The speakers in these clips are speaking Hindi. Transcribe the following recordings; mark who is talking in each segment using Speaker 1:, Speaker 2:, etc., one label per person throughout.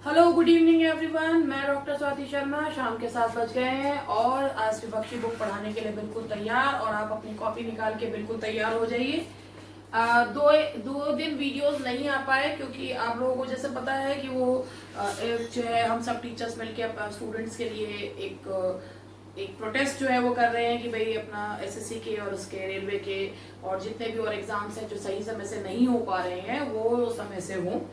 Speaker 1: Hello good evening everyone. मैं डॉक्टर स्वाति शर्मा। शाम के 7 बज गए हैं और आज विपक्षी बुक पढ़ाने के लिए बिल्कुल तैयार, और आप अपनी कॉपी निकाल के बिल्कुल तैयार हो जाइए। दो दिन वीडियोस नहीं आ पाए क्योंकि आप लोगों को जैसे पता है कि वो एक जो है हम सब टीचर्स मिलके स्टूडेंट्स के लिए एक प्रोटेस्ट जो है वो कर रहे हैं कि भाई अपना एसएससी के और उसके रेलवे के और जितने भी और एग्जाम्स हैं जो सही समय से नहीं हो पा रहे हैं वो समय से हों।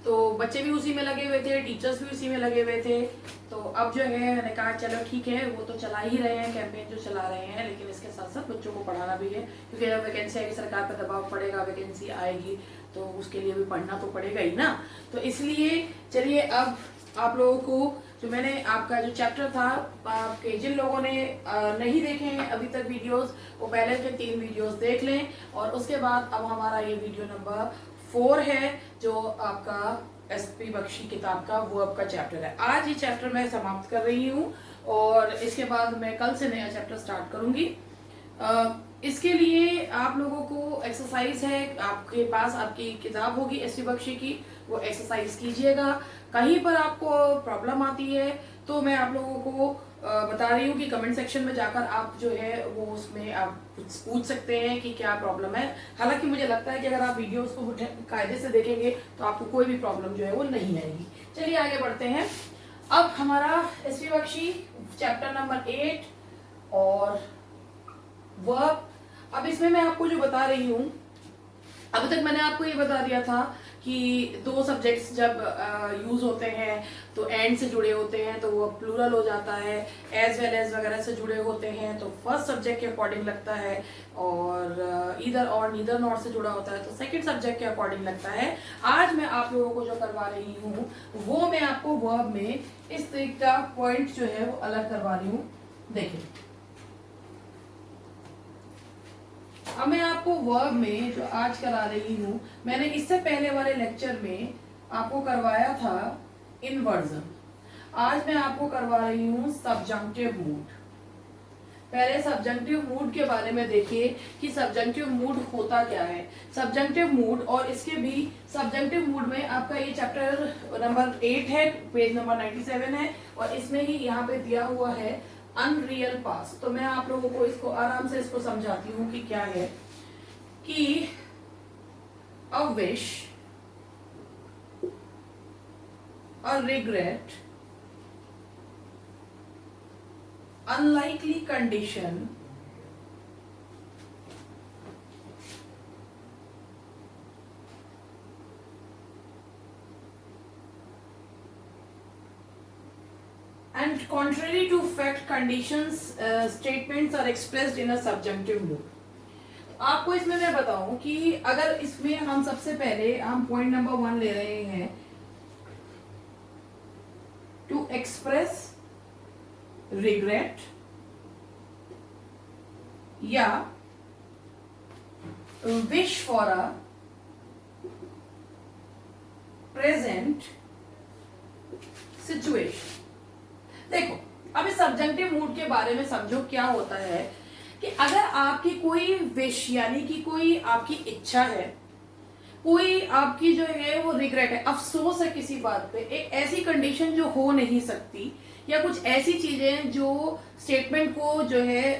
Speaker 1: तो बच्चे भी उसी में लगे हुए थे, टीचर्स भी उसी में लगे हुए थे। तो अब जो है मैंने कहा चलो ठीक है, वो तो चला ही रहे हैं, कैंपेन जो चला रहे हैं, लेकिन इसके साथ साथ बच्चों को पढ़ाना भी है क्योंकि जब वैकेंसी आएगी, सरकार पर दबाव पड़ेगा, वैकेंसी आएगी तो उसके लिए भी पढ़ना तो पड़ेगा ही ना। तो इसलिए चलिए अब आप लोगों को जो मैंने आपका जो चैप्टर था, आपके जिन लोगों ने नहीं देखे हैं अभी तक वीडियोस, वो पहले के 3 वीडियोस देख लें। और उसके बाद अब हमारा ये वीडियो नंबर 4 है जो आपका एसपी बख्शी किताब का वो आपका चैप्टर है। आज ये चैप्टर मैं समाप्त कर रही हूँ और इसके बाद मैं कल से नया चैप्टर स्टार्ट करूंगी। इसके लिए आप लोगों को एक्सरसाइज है, आपके पास आपकी किताब होगी एसपी बख्शी की, वो एक्सरसाइज कीजिएगा। कहीं पर आपको प्रॉब्लम आती है तो मैं आप लोगों को बता रही हूँ कि कमेंट सेक्शन में जाकर आप जो है वो उसमें आप पूछ सकते हैं कि क्या प्रॉब्लम है। हालांकि मुझे लगता है कि अगर आप वीडियोस को कायदे से देखेंगे तो आपको कोई भी प्रॉब्लम जो है वो नहीं आएगी। चलिए आगे बढ़ते हैं। अब हमारा एसपी बख्शी चैप्टर नंबर 8 और वर्ब। अब इसमें मैं आपको जो बता रही हूँ, अभी तक मैंने आपको ये बता दिया था कि 2 सब्जेक्ट्स जब यूज होते हैं तो एंड से जुड़े होते हैं तो वो प्लूरल हो जाता है, एज वेल एज वगैरह से जुड़े होते हैं तो फर्स्ट सब्जेक्ट के अकॉर्डिंग लगता है, और इधर और नीदर नॉर से जुड़ा होता है तो सेकंड सब्जेक्ट के अकॉर्डिंग लगता है। आज मैं आप लोगों को जो करवा रही हूँ वो मैं आपको वर्ब में इस तरीके का पॉइंट जो है वो अलग करवा रही हूँ। देखिए अब मैं आपको वर्ब में जो आज करा रही हूँ, मैंने इससे पहले वाले लेक्चर में आपको करवाया था इन्वर्जन। आज मैं आपको करवा रही हूँ सब्जंक्टिव मूड। पहले सब्जंक्टिव मूड के बारे में देखिए कि सब्जंक्टिव मूड होता क्या है। सब्जंक्टिव मूड और इसके भी सब्जंक्टिव मूड में आपका ये चैप्टर नंबर 8 है, पेज नंबर 97 है, और इसमें ही यहाँ पे दिया हुआ है अनरियल पास। तो मैं आप लोगों को इसको आराम से इसको समझाती हूँ कि क्या है। कि a wish, a regret, unlikely condition, and contrary to fact conditions statements are expressed in a subjunctive mood। आपको इसमें मैं बताऊं कि अगर इसमें हम सबसे पहले हम पॉइंट नंबर 1 ले रहे हैं, टू एक्सप्रेस रिग्रेट या wish for a present situation. देखो अब इस सब्जेक्टिव मूड के बारे में समझो क्या होता है कि अगर आपकी कोई विश यानी कि कोई आपकी इच्छा है, कोई आपकी जो है वो रिग्रेट है, अफसोस है किसी बात पे, एक ऐसी कंडीशन जो हो नहीं सकती या कुछ ऐसी चीजें जो स्टेटमेंट को जो है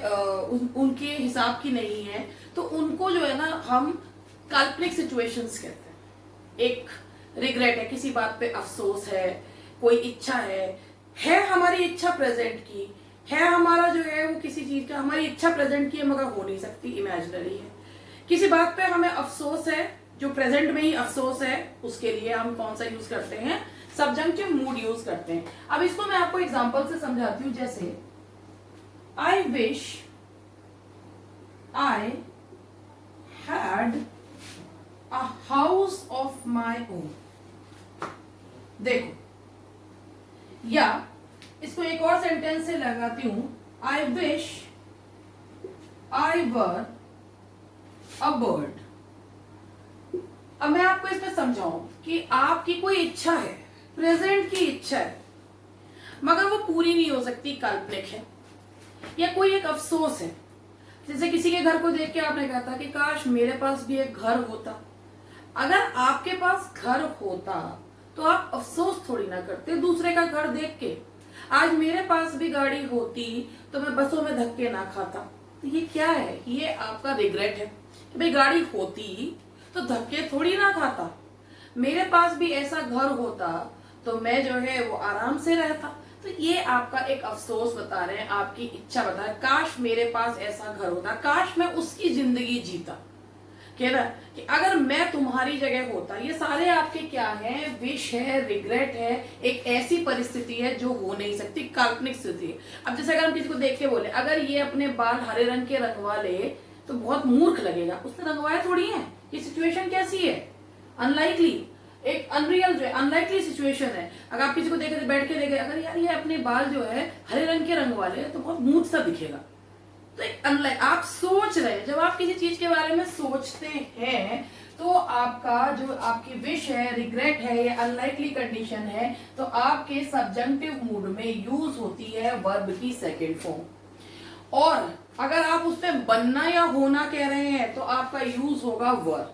Speaker 1: उनके हिसाब की नहीं है, तो उनको जो है ना हम काल्पनिक सिचुएशंस कहते हैं। एक रिग्रेट है, किसी बात पे अफसोस है, कोई इच्छा है हमारी इच्छा प्रेजेंट की है, हमारा जो है वो किसी चीज का हमारी इच्छा प्रेजेंट की है मगर हो नहीं सकती, इमेजिनरी है। किसी बात पे हमें अफसोस है, जो प्रेजेंट में ही अफसोस है, उसके लिए हम कौन सा यूज करते हैं, सब्जंक्टिव मूड यूज करते हैं। अब इसको मैं आपको एग्जांपल से समझाती हूँ। जैसे I wish I had a house of my own. देखो, या इसको एक और सेंटेंस से लगाती हूं, I wish I were a bird. अब मैं आपको इसमें समझाऊं कि आपकी कोई इच्छा है, प्रेजेंट की इच्छा है, मगर वो पूरी नहीं हो सकती, काल्पनिक है, या कोई एक अफसोस है। जैसे किसी के घर को देख के आपने कहा था कि काश मेरे पास भी एक घर होता। अगर आपके पास घर होता तो आप अफसोस थोड़ी ना करते दूसरे का घर देख के। आज मेरे पास भी गाड़ी होती तो मैं बसों में धक्के ना खाता। तो ये क्या है, ये आपका रिग्रेट है कि भाई गाड़ी होती तो धक्के थोड़ी ना खाता। मेरे पास भी ऐसा घर होता तो मैं जो है वो आराम से रहता। तो ये आपका एक अफसोस बता रहे हैं, आपकी इच्छा बता रहे हैं, काश मेरे पास ऐसा घर होता, काश मैं उसकी जिंदगी जीता। कह रहा है कि अगर मैं तुम्हारी जगह होता। ये सारे आपके क्या है, विश है, रिग्रेट है, एक ऐसी परिस्थिति है जो हो नहीं सकती, काल्पनिक स्थिति है। अब जैसे अगर हम किसी को देख के बोले अगर ये अपने बाल हरे रंग के रंगवा ले तो बहुत मूर्ख लगेगा, उसने रंगवाया थोड़ी है। ये सिचुएशन कैसी है, अनलाइकली, एक अनरियल जो है, अनलाइकली सिचुएशन है। अगर आप किसी को देखे बैठ के देखे अगर यार ये अपने बाल जो है हरे रंग के रंग वाले तो बहुत मूर्ख सा दिखेगा। तो एक अनलाइक आप सोच रहे हैं, जब आप किसी चीज के बारे में सोचते हैं तो आपका जो आपकी विश है, रिग्रेट है या अनलाइकली कंडीशन है तो आपके सब्जेक्टिव मूड में यूज होती है वर्ब की सेकंड फॉर्म। और अगर आप उसमें बनना या होना कह रहे हैं तो आपका यूज होगा वर।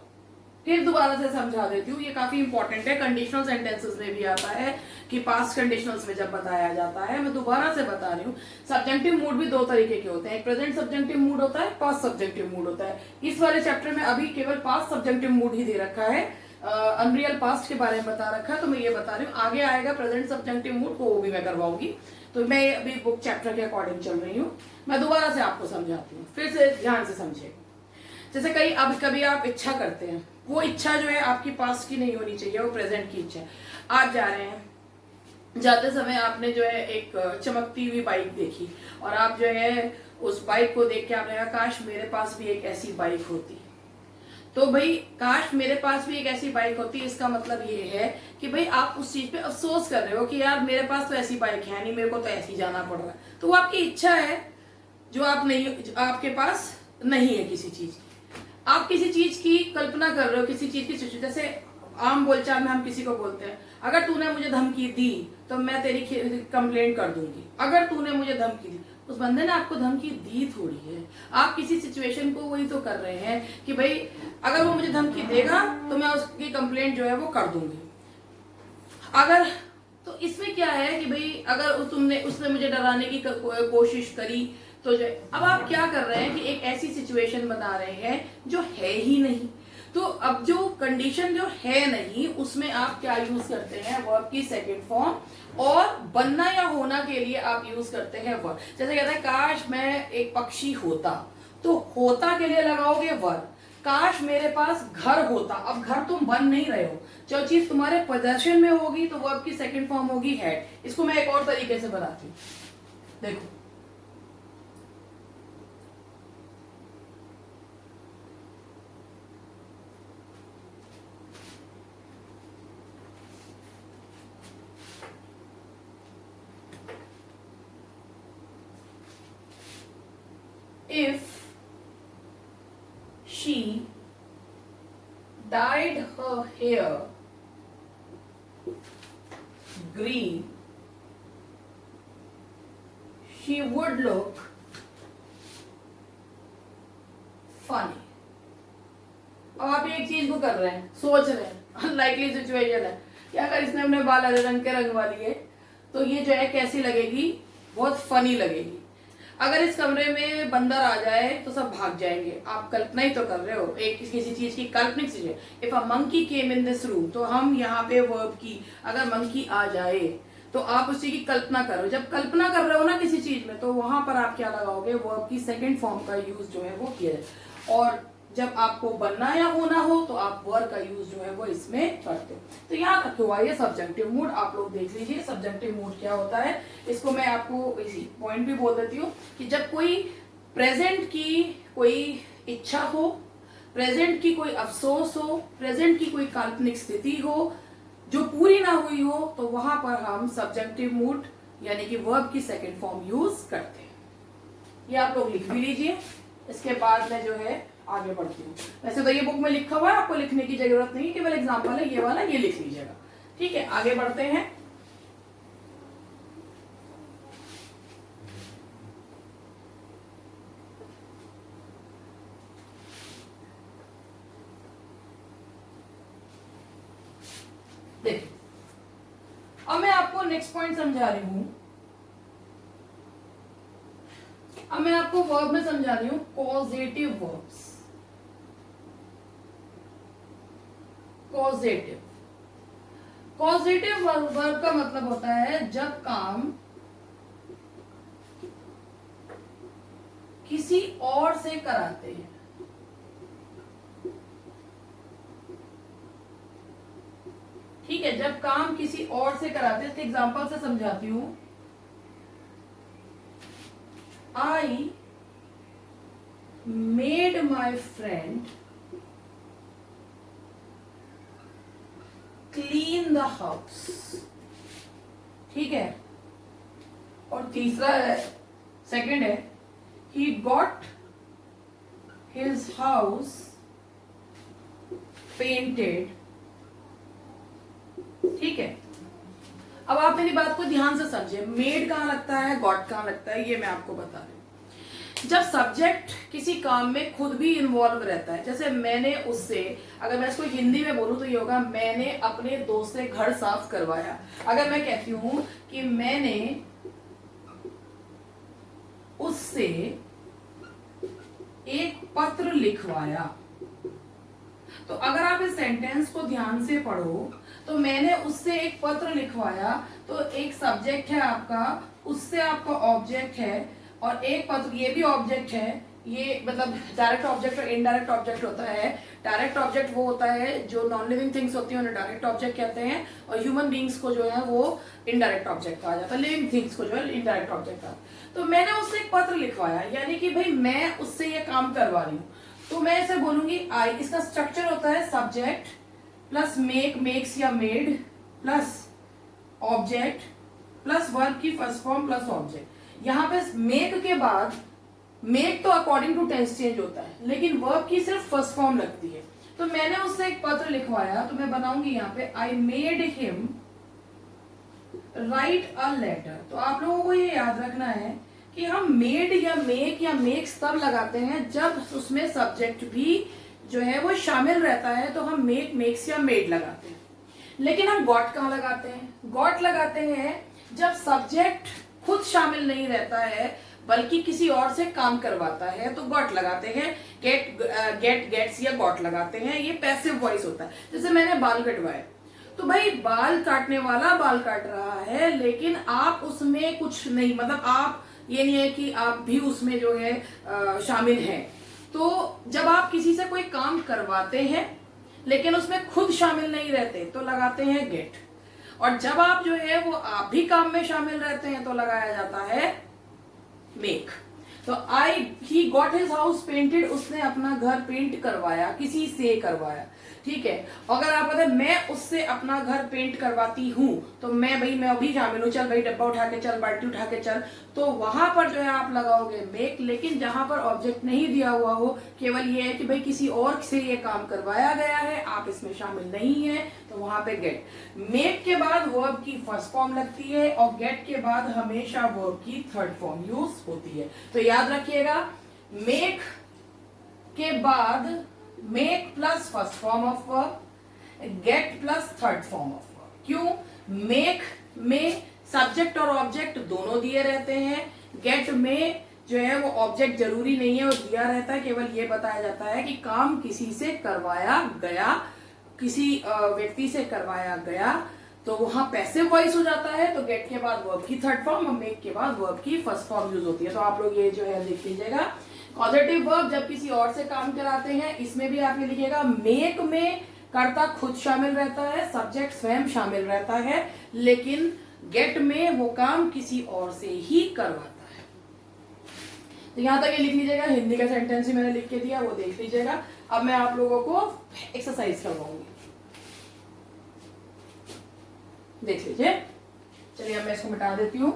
Speaker 1: फिर दोबारा से समझा देती हूँ, ये काफी इंपॉर्टेंट है, कंडीशनल सेंटेंसेस में भी आता है कि पास्ट कंडीशनल्स में जब बताया जाता है। मैं दोबारा से बता रही हूँ, सब्जेक्टिव मूड भी दो तरीके के होते हैं, एक प्रेजेंट सब्जेक्टिव मूड होता है, पास्ट सब्जेक्टिव मूड होता है। इस वाले चैप्टर में अभी केवल पास्ट सब्जेक्टिव मूड ही दे रखा है, अनरियल पास्ट के बारे में बता रखा है, तो मैं ये बता रही हूँ। आगे आएगा प्रेजेंट सब्जेक्टिव मूड को, वो भी मैं करवाऊंगी। तो मैं अभी बुक चैप्टर के अकॉर्डिंग चल रही हूँ, मैं दोबारा से आपको समझाती हूँ, फिर से ध्यान से समझे। जैसे कभी आप इच्छा करते हैं, वो इच्छा जो है आपकी पास्ट की नहीं होनी चाहिए, वो प्रेजेंट की इच्छा है। आप जा रहे हैं, जाते समय आपने जो है एक चमकती हुई बाइक देखी और आप जो है उस बाइक को देख के आपने कहा काश मेरे पास भी एक ऐसी बाइक होती। तो भाई काश मेरे पास भी एक ऐसी बाइक होती, इसका मतलब ये है कि भाई आप उस चीज पे अफसोस कर रहे हो कि यार मेरे पास तो ऐसी बाइक है नहीं, मेरे को तो ऐसी जाना पड़ रहा है। तो वो आपकी इच्छा है जो आप नहीं, आपके पास नहीं है किसी चीज की। आप किसी चीज की कल्पना कर रहे हो, किसी चीज की सिचुएशन, जैसे आम बोलचाल में हम किसी को बोलते हैं अगर तूने मुझे धमकी दी तो मैं तेरी कंप्लेंट कर दूंगी। अगर तूने मुझे धमकी दी, उस बंदे ने आपको धमकी दी थोड़ी है, आप किसी सिचुएशन को वही तो कर रहे हैं कि भाई अगर वो मुझे धमकी देगा तो मैं उसकी कंप्लेंट जो है वो कर दूंगी। अगर तो इसमें क्या है कि भाई अगर उसने मुझे डराने की कोशिश करी तो जो अब आप क्या कर रहे हैं कि एक ऐसी सिचुएशन बना रहे हैं जो है ही नहीं। तो अब जो कंडीशन जो है नहीं उसमें आप क्या यूज करते हैं, वर्ब की सेकंड फॉर्म, और बनना या होना के लिए आप यूज करते हैं वर्ब। जैसे कहते हैं काश मैं एक पक्षी होता, तो होता के लिए लगाओगे वर्ब। काश मेरे पास घर होता, अब घर तुम बन नहीं रहे हो, जो चीज तुम्हारे पोजेशन में होगी तो वर्ब की सेकंड फॉर्म होगी हैड। इसको मैं एक और तरीके से बनाती हूँ, देखो if she dyed her hair green, she would look funny। अब आप एक चीज को कर रहे हैं, सोच रहे हैं, अनलाइकली सिचुएशन है कि अगर इसने अपने बाल हरे रंग के रंगवा लिए तो ये जो है कैसी लगेगी, बहुत फनी लगेगी। अगर इस कमरे में बंदर आ जाए तो सब भाग जाएंगे। आप कल्पना ही तो कर रहे हो, एक किसी चीज की काल्पनिक चीज। If a monkey came in this room, तो हम यहाँ पे वर्ब की, अगर मंकी आ जाए तो आप उसी की कल्पना करो। जब कल्पना कर रहे हो ना किसी चीज में तो वहां पर आप क्या लगाओगे, वर्ब की सेकंड फॉर्म का यूज जो है वो किया जाए। और जब आपको बनना या होना हो तो आप वर्ब का यूज जो है वो इसमें करते हो। तो यहाँ तक हुआ ये सब्जेक्टिव मूड। आप लोग देख लीजिए सब्जेक्टिव मूड क्या होता है। इसको मैं आपको इसी पॉइंट भी बोल देती हूँ कि जब कोई प्रेजेंट की कोई इच्छा हो, प्रेजेंट की कोई अफसोस हो, प्रेजेंट की कोई काल्पनिक स्थिति हो जो पूरी ना हुई हो, तो वहां पर हम सब्जेक्टिव मूड यानी कि वर्ब की सेकंड फॉर्म यूज करते हैं। ये आप लोग लिख भी लीजिए। इसके बाद में जो है आगे बढ़ती हूँ। वैसे तो ये बुक में लिखा हुआ है, आपको लिखने की जरूरत नहीं, केवल एग्जाम्पल है ये वाला, ये लिख लीजिएगा। ठीक है, आगे बढ़ते हैं। देखिए अब मैं आपको नेक्स्ट पॉइंट समझा रही हूं। अब मैं आपको वर्ब में समझा रही हूं, causative verbs. Causative causative verb का मतलब होता है जब काम किसी और से कराते हैं। ठीक है, जब काम किसी और से कराते हैं। इसके एग्जांपल से समझाती हूं। I made my friend clean the house. ठीक है, और तीसरा है, सेकंड है, he got his house painted। ठीक है, अब आप मेरी बात को ध्यान से समझे। मेड कहां लगता है, गॉट कहां लगता है, ये मैं आपको बता रही हूं। जब सब्जेक्ट किसी काम में खुद भी इन्वॉल्व रहता है, जैसे मैंने उससे, अगर मैं इसको हिंदी में बोलूं तो ये होगा, मैंने अपने दोस्त से घर साफ करवाया। अगर मैं कहती हूं कि मैंने उससे एक पत्र लिखवाया, तो अगर आप इस सेंटेंस को ध्यान से पढ़ो तो मैंने उससे एक पत्र लिखवाया, तो एक सब्जेक्ट है आपका, उससे आपका ऑब्जेक्ट है, और एक पत्र ये भी ऑब्जेक्ट है। ये मतलब डायरेक्ट ऑब्जेक्ट और इनडायरेक्ट ऑब्जेक्ट होता है। डायरेक्ट ऑब्जेक्ट वो होता है जो नॉन लिविंग थिंग्स होती हैं, उन्हें डायरेक्ट ऑब्जेक्ट कहते हैं, और ह्यूमन बींग्स को जो है वो इनडायरेक्ट ऑब्जेक्ट कहा जाता है, लिविंग थिंग्स को जो है इनडायरेक्ट ऑब्जेक्ट कहा। तो मैंने उससे एक पत्र लिखवाया, यानी कि भाई मैं उससे ये काम करवा रही हूँ, तो मैं ऐसे बोलूंगी आई। इसका स्ट्रक्चर होता है सब्जेक्ट प्लस मेक, मेक्स या made, plus object plus verb की फर्स्ट फॉर्म प्लस ऑब्जेक्ट। यहां पे मेक के बाद, मेक तो अकॉर्डिंग टू टेंस चेंज होता है, लेकिन वर्ब की सिर्फ फर्स्ट फॉर्म लगती है। तो मैंने उससे एक पत्र लिखवाया, तो मैं बनाऊंगी यहाँ पे I made him write a letter. तो आप लोगों को ये याद रखना है कि हम मेड या मेक या मेक्स तब लगाते हैं जब उसमें सब्जेक्ट भी जो है वो शामिल रहता है, तो हम मेक, मेक्स या मेड लगाते हैं। लेकिन हम गॉट कहां लगाते हैं? गॉट लगाते हैं जब सब्जेक्ट खुद शामिल नहीं रहता है बल्कि किसी और से काम करवाता है, तो गॉट लगाते हैं। गेट, गेट, गेट्स या गॉट लगाते हैं। ये पैसिव वॉइस होता है। जैसे मैंने बाल कटवाए, तो भाई बाल काटने वाला बाल काट रहा है, लेकिन आप उसमें कुछ नहीं, मतलब आप, ये नहीं है कि आप भी उसमें जो है शामिल हैं। तो जब आप किसी से कोई काम करवाते हैं लेकिन उसमें खुद शामिल नहीं रहते, तो लगाते हैं गेट। और जब आप जो है वो आप भी काम में शामिल रहते हैं, तो लगाया जाता है मेक। तो he got his house painted, उसने अपना घर पेंट करवाया, किसी से करवाया। ठीक है, अगर आप बताए मैं उससे अपना घर पेंट करवाती हूं, तो मैं अभी शामिल हूं, चल भाई डब्बा उठा के चल, बाल्टी उठा के चल, तो वहां पर जो है आप लगाओगे मेक। लेकिन जहां पर ऑब्जेक्ट नहीं दिया हुआ हो, केवल ये है कि भाई किसी और से ये काम करवाया गया है, आप इसमें शामिल नहीं है, तो वहां पे गेट। मेक के बाद वर्ब की फर्स्ट फॉर्म लगती है, और गेट के बाद हमेशा वर्ब की थर्ड फॉर्म यूज होती है। तो याद रखिएगा, मेक के बाद make plus first form of verb, gate plus third form of verb. क्यों? मेक में सब्जेक्ट और ऑब्जेक्ट दोनों दिए रहते हैं, गेट में जो है वो ऑब्जेक्ट जरूरी नहीं है, वो दिया रहता है, केवल ये बताया जाता है कि काम किसी से करवाया गया, किसी व्यक्ति से करवाया गया, तो वहां पैसिव वॉइस हो जाता है। तो गेट के बाद वर्ब की थर्ड फॉर्म और मेक के बाद वर्ब की फर्स्ट फॉर्म यूज होती है। तो आप लोग ये जो है लिख लीजिएगा, पॉजिटिव वर्ब जब किसी और से काम कराते हैं, इसमें भी आप ये लिखिएगा, मेक में कर्ता खुद शामिल रहता है, सब्जेक्ट स्वयं शामिल रहता है, लेकिन गेट में वो काम किसी और से ही करवाता है। तो यहां तक ये लिख लीजिएगा। हिंदी का सेंटेंस ही मैंने लिख के दिया, वो देख लीजिएगा। अब मैं आप लोगों को एक्सरसाइज करवाऊंगी, देख लीजिए। चलिए अब मैं इसको मिटा देती हूं।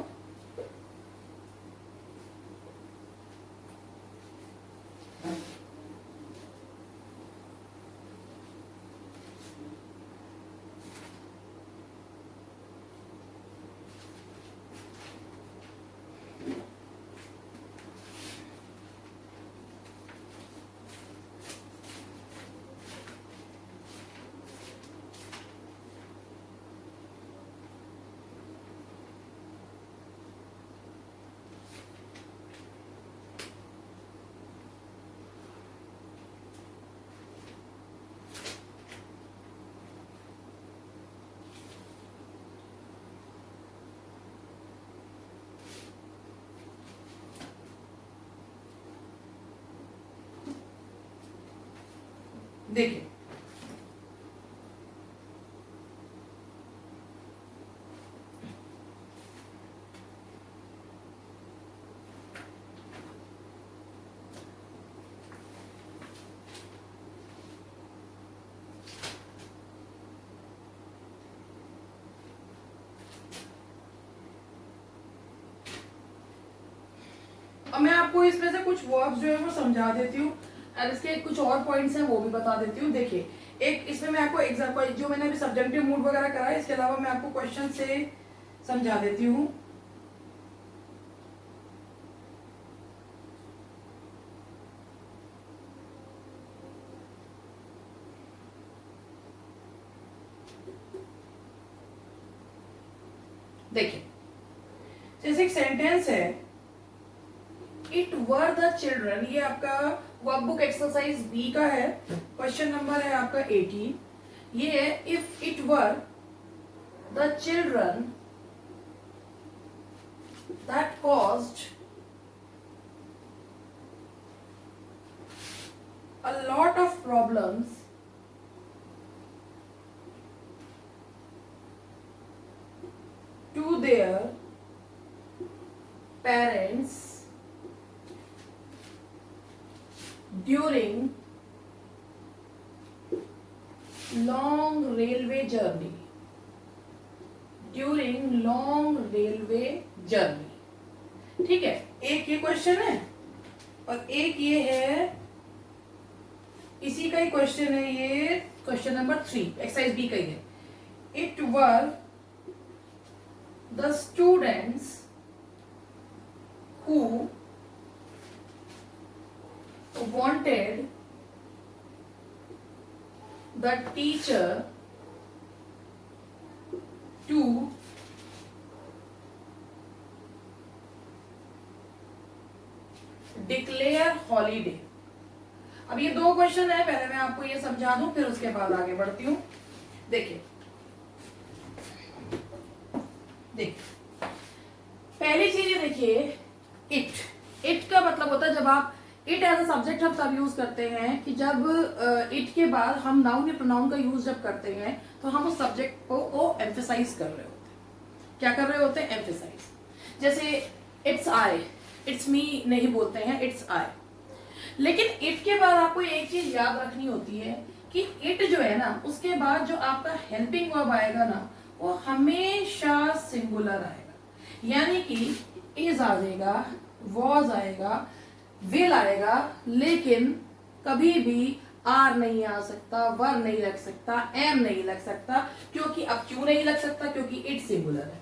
Speaker 1: देखिए अब मैं आपको इसमें से कुछ वर्ब्स जो है वो समझा देती हूँ और इसके कुछ और पॉइंट्स हैं वो भी बता देती हूँ। देखिए एक इसमें मैं आपको एग्जाम्पल जो मैंने अभी सब्जेक्टिव मूड वगैरह करा है, इसके अलावा मैं आपको क्वेश्चन से समझा देती हूँ। देखिए जैसे एक सेंटेंस है, इट वर द चिल्ड्रन, ये आपका वर्कबुक एक्सरसाइज बी का है, क्वेश्चन नंबर है आपका 18। ये है if it were the children that caused a lot of problems to their parents during long railway journey, during long railway journey। ठीक है, एक ये क्वेश्चन है और एक ये है, इसी का ही क्वेश्चन है, ये क्वेश्चन नंबर 3 एक्सरसाइज बी का ही है। It were the students who wanted the teacher to declare holiday। अब ये दो क्वेश्चन है, पहले मैं आपको ये समझा दूं फिर उसके बाद आगे बढ़ती हूं। देखिए पहली चीज ये देखिए, इट का मतलब होता है जब आप इट एज अ सब्जेक्ट हम तब यूज करते हैं कि जब इट के बाद हम नाउन या प्रोनाउन का यूज जब करते हैं तो हम उस सब्जेक्ट को एम्फेसाइज कर रहे होते हैं। क्या कर रहे होते हैं? एम्फेसाइज। जैसे इट्स आई, इट्स मी नहीं बोलते हैं, इट्स आई। लेकिन इट के बाद आपको एक चीज याद रखनी होती है कि इट जो है ना, उसके बाद जो आपका हेल्पिंग वर्ब आएगा ना, वो हमेशा सिंगुलर आएगा। यानी कि इज आ जाएगा, वॉज आएगा, विल आएगा, लेकिन कभी भी आर नहीं आ सकता, वर नहीं लग सकता, एम नहीं लग सकता। क्योंकि अब क्यों नहीं लग सकता? क्योंकि इट सिंगुलर है।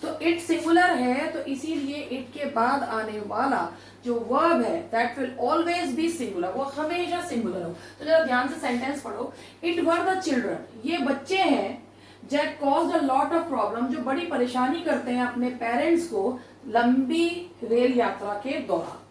Speaker 1: तो इट सिंगुलर है तो इसीलिए इट के बाद आने वाला जो वर्ब है that will always be singular, वो हमेशा सिंगुलर हो। तो जरा ध्यान से सेंटेंस पढ़ो। इट वर द चिल्ड्रन, ये बच्चे हैं, that caused a lot of problem, जो बड़ी परेशानी करते हैं अपने पेरेंट्स को लंबी रेल यात्रा के दौरान।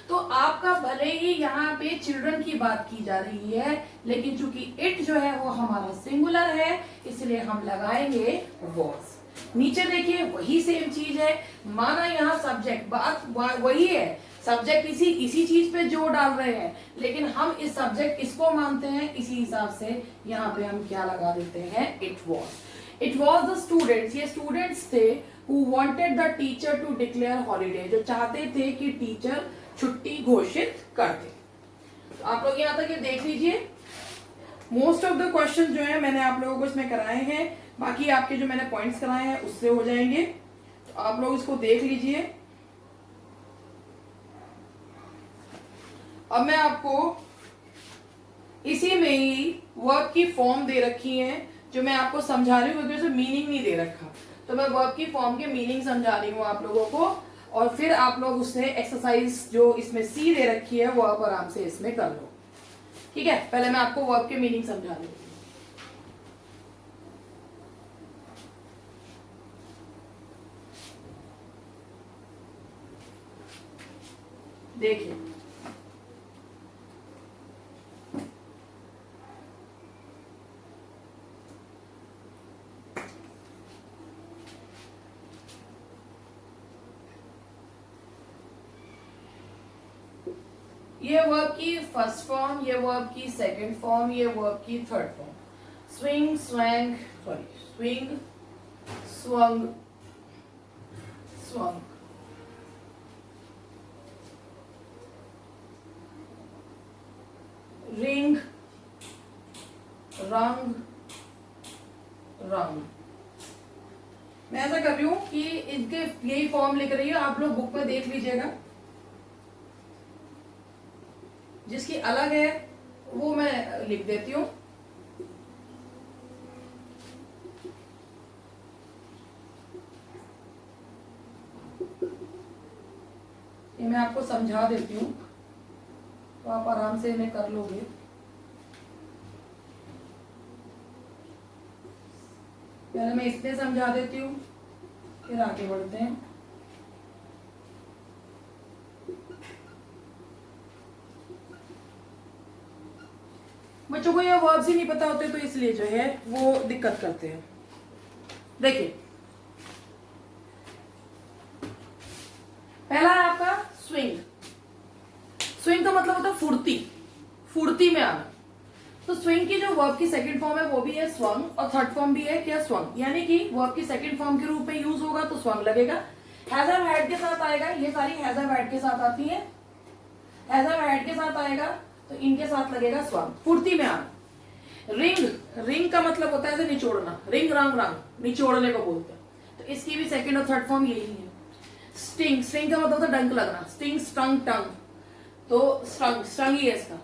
Speaker 1: तो आपका भले ही यहाँ पे चिल्ड्रन की बात की जा रही है, लेकिन चूंकि इट जो है वो हमारा सिंगुलर है, इसलिए हम लगाएंगे वॉज। नीचे देखिए वही सेम चीज है, माना यहाँ सब्जेक्ट बात वही है, सब्जेक्ट इसी चीज पे जोर डाल रहे हैं, लेकिन हम इस सब्जेक्ट इसको मानते हैं, इसी हिसाब से यहाँ पे हम क्या लगा देते हैं? It was. It was the students, ये स्टूडेंट्स थे who wanted the teacher to declare holiday, जो चाहते थे कि टीचर छुट्टी घोषित कर दे। तो आप लोग यहाँ तक ये देख लीजिए, मोस्ट ऑफ द क्वेश्चन जो है मैंने आप लोगों को इसमें कराए हैं, बाकी आपके जो मैंने पॉइंट्स कराए हैं उससे हो जाएंगे। तो आप लोग इसको देख लीजिए। अब मैं आपको इसी में ही वर्ब की फॉर्म दे रखी है, जो मैं आपको समझा रही हूँ, क्योंकि मीनिंग नहीं दे रखा, तो मैं वर्ब की फॉर्म के मीनिंग समझा रही हूँ आप लोगों को, और फिर आप लोग उससे एक्सरसाइज जो इसमें सी दे रखी है वो आप आराम से इसमें कर लो। ठीक है, पहले मैं आपको वर्ब के मीनिंग समझा रही हूँ। देखिए ये वर्ब की फर्स्ट फॉर्म, ये वर्ब की सेकंड फॉर्म, ये वर्ब की third form. Swing, swing, sorry, swing, swung, swung. Ring, रंग, रंग। मैं ऐसा कर रही हूं कि इनके यही फॉर्म लिख रही हूं, आप लोग बुक में देख लीजिएगा। जिसकी अलग है वो मैं लिख देती हूं। ये मैं आपको समझा देती हूँ तो आप आराम से इन्हें कर लोगे। पहले मैं इतने समझा देती हूँ, फिर आगे बढ़ते हैं। बच्चों को ये वर्ब्स ही नहीं पता होते तो इसलिए जो है वो दिक्कत करते हैं। देखिए, पहला है आपका स्विंग। स्विंग का मतलब होता है फुर्ती, फुर्ती में आना। तो स्विंग की जो वर्ब की सेकंड फॉर्म है वो भी है स्वंग, और थर्ड फॉर्म भी है क्या, स्वंग। यानी कि वर्ब की सेकंड फॉर्म के रूप में यूज होगा तो स्वंग लगेगा। हैज हैव हैड के साथ आएगा, ये सारी हैज हैव हैड के साथ आती है। हैज हैव हैड के साथ आएगा तो इनके साथ लगेगा स्वंग, फुर्ती में आना। रिंग, रिंग का मतलब होता है निचोड़ना, रिंग रंग रंग, निचोड़ने को बोलते हैं। तो इसकी भी सेकंड और थर्ड फॉर्म यही है। स्टिंग, स्टिंग का मतलब होता है डंक लगना, स्टिंग, स्टंग, टंग। तो स्टंग, स्टंग ही है इसका,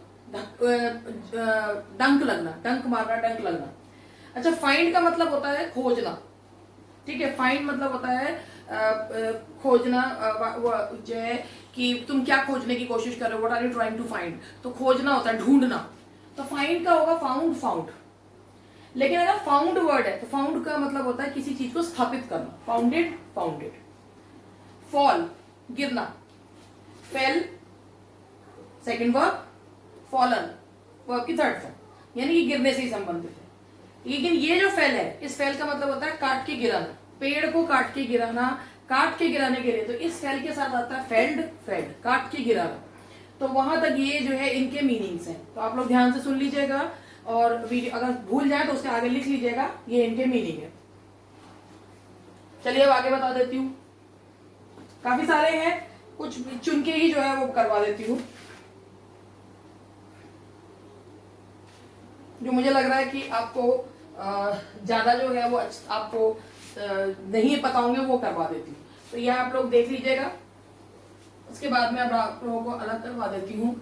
Speaker 1: डंक लगना, डंक मारना, डंक लगना। अच्छा, फाइंड का मतलब होता है खोजना। ठीक है, फाइंड मतलब होता है खोजना, जो है कि तुम क्या खोजने की कोशिश कर रहे हो, what are you trying to find. तो खोजना होता है ढूंढना। तो फाइंड का होगा फाउंड, फाउंड। लेकिन अगर फाउंड वर्ड है तो फाउंड का मतलब होता है किसी चीज को स्थापित करना, फाउंडेड, फाउंडेड। फॉल, गिरना, fail second verb, fallen verb की थर्ड फॉर्म, यानी कि गिरने से ही संबंधित है। लेकिन ये जो फेल है, इस फेल का मतलब होता है काट के गिराना, पेड़ को काट के गिराना, काट के गिराने के लिए। तो इस फेल के साथ आता है फेल्ड, फेल्ड, काट के गिराना। तो वहां तक ये जो है इनके मीनिंग्स हैं। तो आप लोग ध्यान से सुन लीजिएगा, और वीडियो अगर भूल जाए तो उसके आगे लिख लीजिएगा, ये इनके मीनिंग है। चलिए अब आगे बता देती हूँ। काफी सारे हैं, कुछ चुन के ही जो है वो करवा देती हूँ, जो मुझे लग रहा है कि आपको ज्यादा जो है वो आपको नहीं पता होंगे, वो करवा देती हूँ। तो यह आप लोग देख लीजिएगा, उसके बाद में अब आप लोगों को अलग करवा देती हूँ।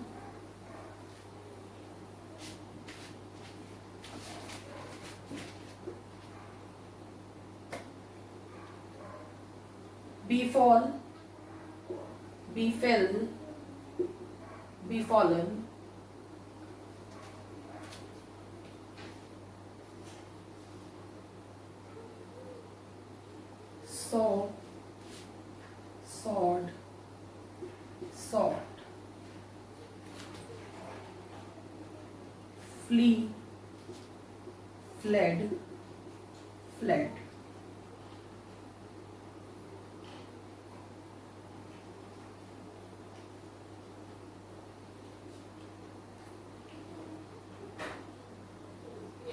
Speaker 1: befall, befell, befallen, saw, sawed, sought, flee, fled, fled।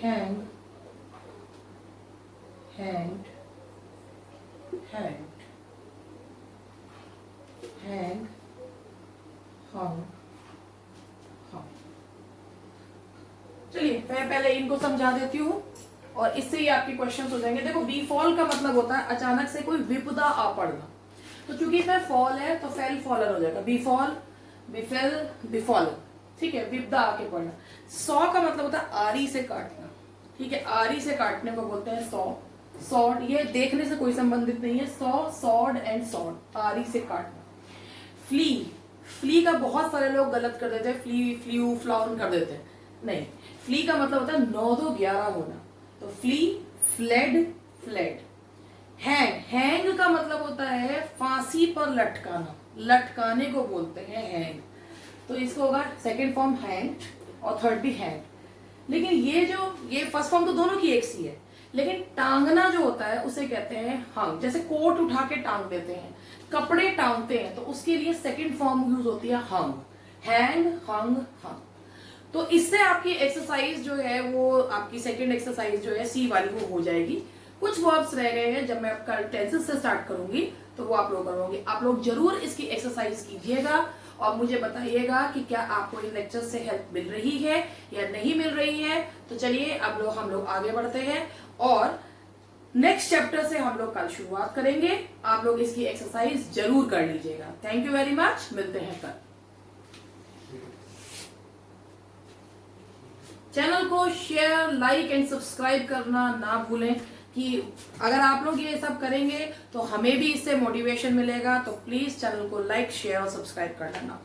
Speaker 1: hang, hanged, hanged, hang, hung, hung। चलिए मैं पहले इनको समझा देती हूँ और इससे ही आपके क्वेश्चंस हो जाएंगे। देखो, बीफॉल का मतलब होता है अचानक से कोई विपदा आ पड़ना। तो चूंकि इसमें फॉल है तो फेल फॉलन हो जाएगा, बीफॉल, बिफेल, बिफॉलन। ठीक है, विपदा आके पड़ना। सॉ का मतलब होता है आरी से काटना। ठीक है, आरी से काटने को बोलते हैं सॉ, सॉड। ये देखने से कोई संबंधित नहीं है, सॉ, सॉड एंड सॉड, आरी से काटना। फ्ली, फ्ली का बहुत सारे लोग गलत कर देते हैं, फ्ली, फ्लू, फ्लाउन कर देते हैं। नहीं, फ्ली का मतलब होता है 9 2 11 होना। तो flee, fled, fled. Hang, hang का मतलब होता है फांसी पर लटकाना, लटकाने को बोलते हैं हैंग। तो इसको होगा सेकंड फॉर्म हैंग और थर्ड भी हैंग। लेकिन ये फर्स्ट फॉर्म तो दोनों की एक सी है, लेकिन टांगना जो होता है उसे कहते हैं हंग। जैसे कोट उठा के टांग देते हैं, कपड़े टांगते हैं, तो उसके लिए सेकंड फॉर्म यूज होती है हंग। हैंग, हंग, हंग। तो इससे आपकी एक्सरसाइज जो है वो आपकी सेकंड एक्सरसाइज जो है सी वाली वो हो जाएगी। कुछ वर्ब्स रह गए हैं, जब मैं आपका टेंसेस से स्टार्ट करूंगी तो वो आप लोग करोगे। आप लोग जरूर इसकी एक्सरसाइज कीजिएगा और मुझे बताइएगा कि क्या आपको इन लेक्चर से हेल्प मिल रही है या नहीं मिल रही है। तो चलिए अब हम लोग आगे बढ़ते हैं और नेक्स्ट चैप्टर से हम लोग कल शुरुआत करेंगे। आप लोग इसकी एक्सरसाइज जरूर कर लीजिएगा। थैंक यू वेरी मच, मिलते हैं कल। चैनल को शेयर, लाइक एंड सब्सक्राइब करना ना भूलें कि अगर आप लोग ये सब करेंगे तो हमें भी इससे मोटिवेशन मिलेगा। तो प्लीज चैनल को लाइक, शेयर और सब्सक्राइब कर लेना।